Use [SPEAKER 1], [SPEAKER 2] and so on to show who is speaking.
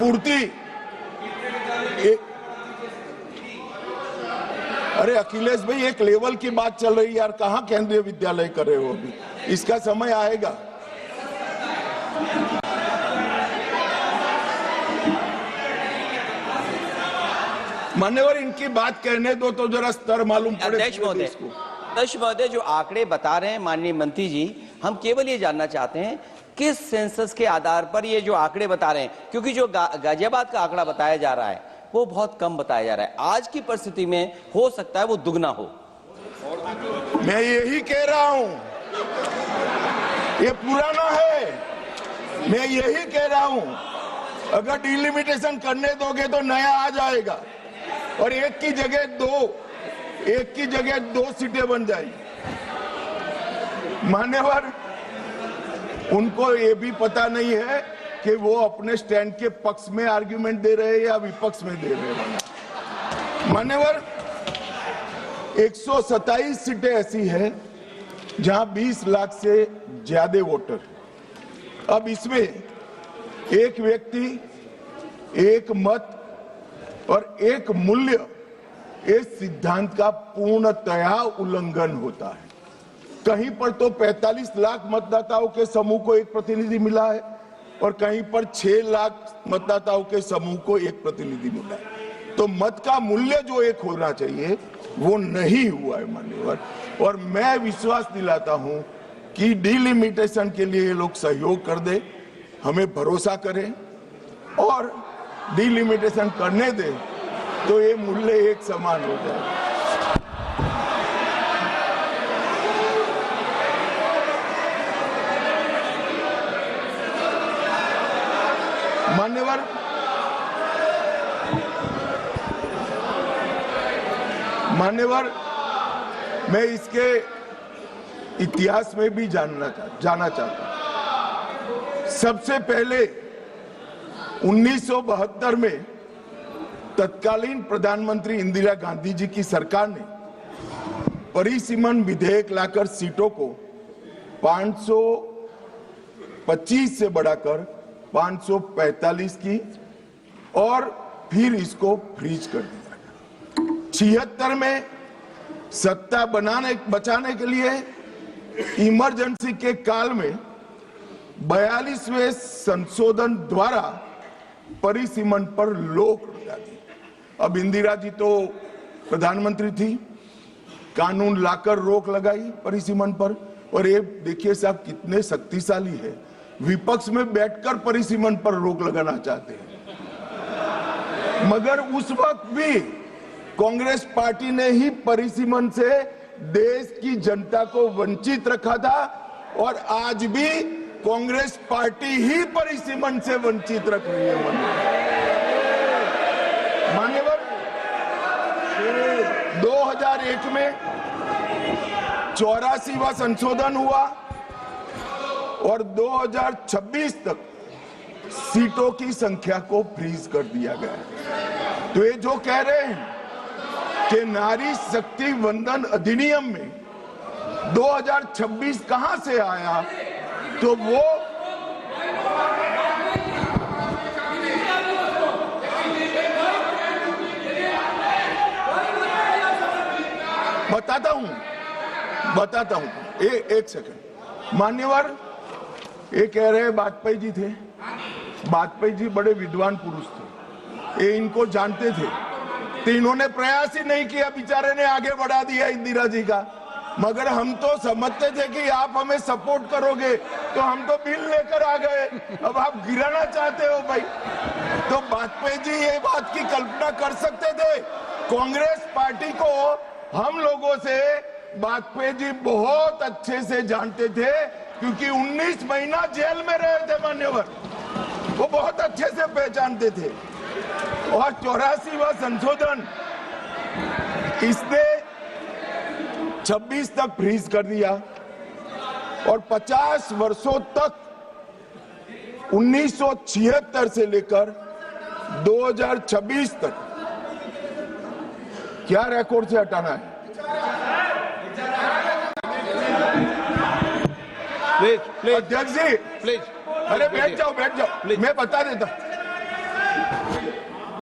[SPEAKER 1] पूर्ति। अरे अखिलेश भाई, एक लेवल की बात चल रही है यार, कहाँ केंद्रीय विद्यालय कर रहे हो अभी? इसका समय आएगा। मान्यवर, इनकी बात कहने दो तो जरा स्तर मालूम पड़े।
[SPEAKER 2] अध्यक्ष महोदय, जो आंकड़े बता रहे हैं माननीय मंत्री जी, हम केवल ये जानना चाहते हैं किस सेंसस के आधार पर ये जो आंकड़े बता रहे हैं, क्योंकि जो गाजियाबाद का आंकड़ा बताया जा रहा है वो बहुत कम बताया जा रहा है। आज की परिस्थिति में हो सकता है वो दुगना हो।
[SPEAKER 1] मैं यही कह रहा हूं, ये पुराना है। मैं यही कह रहा हूं, अगर डिलिमिटेशन करने दोगे तो नया आ जाएगा और एक की जगह दो सीटें बन जाएगी। मान्यवर, उनको ये भी पता नहीं है कि वो अपने स्टैंड के पक्ष में आर्ग्यूमेंट दे रहे हैं या विपक्ष में दे रहे हैं। मान्यवर, 127 सीटें ऐसी है जहां 20 लाख से ज्यादा वोटर। अब इसमें एक व्यक्ति, एक मत और एक मूल्य, इस सिद्धांत का पूर्णतया उल्लंघन होता है। कहीं पर तो 45 लाख मतदाताओं के समूह को एक प्रतिनिधि मिला है और कहीं पर 6 लाख मतदाताओं के समूह को एक प्रतिनिधि मिला है। तो मत का मूल्य जो एक होना चाहिए वो नहीं हुआ है मान्यवर। और मैं विश्वास दिलाता हूं कि डिलिमिटेशन के लिए ये लोग सहयोग कर दे, हमें भरोसा करें और डिलिमिटेशन करने दे तो ये मूल्य एक समान हो जाए। मान्यवर, मैं इसके इतिहास में भी जाना चाहता हूं। सबसे पहले 1972 में तत्कालीन प्रधानमंत्री इंदिरा गांधी जी की सरकार ने परिसीमन विधेयक लाकर सीटों को 525 से बढ़ाकर 545 की और फिर इसको फ्रीज कर दिया। 76 में सत्ता बचाने के लिए इमरजेंसी के काल में 42वें संशोधन द्वारा परिसीमन पर रोक लगा दी। अब इंदिरा जी तो प्रधानमंत्री थी, कानून लाकर रोक लगाई परिसीमन पर। और ये देखिए साहब कितने शक्तिशाली है, विपक्ष में बैठकर परिसीमन पर रोक लगाना चाहते हैं। मगर उस वक्त भी कांग्रेस पार्टी ने ही परिसीमन से देश की जनता को वंचित रखा था और आज भी कांग्रेस पार्टी ही परिसीमन से वंचित रख रही है। मान्यवर, 2001 में 84वां संशोधन हुआ और 2026 तक सीटों की संख्या को फ्रीज कर दिया गया। तो ये जो कह रहे हैं कि नारी शक्ति वंदन अधिनियम में 2026 कहां से आया, तो वो बताता हूं। एक सेकंड। मान्यवर, ये कह रहे हैं वाजपेयी जी थे। वाजपेयी जी बड़े विद्वान पुरुष थे, ये इनको जानते थे, तो इन्होंने प्रयास ही नहीं किया, बेचारे ने आगे बढ़ा दिया इंदिरा जी का। मगर हम तो समझते थे कि आप हमें सपोर्ट करोगे, तो हम तो बिल लेकर आ गए। अब आप गिराना चाहते हो भाई। तो वाजपेयी जी ये बात की कल्पना कर सकते थे। कांग्रेस पार्टी को हम लोगों से वाजपेयी जी बहुत अच्छे से जानते थे, क्योंकि 19 महीना जेल में रहे थे मान्यवर, वो बहुत अच्छे से पहचानते थे। और 84वां संशोधन इसने 26 तक फ्रीज कर दिया और 50 वर्षों तक 1976 से लेकर 2026 तक क्या रिकॉर्ड से हटाना है?
[SPEAKER 3] प्लीज
[SPEAKER 1] अध्यक्ष जी,
[SPEAKER 3] प्लीज,
[SPEAKER 1] अरे बैठ जाओ, मैं बता देता हूं।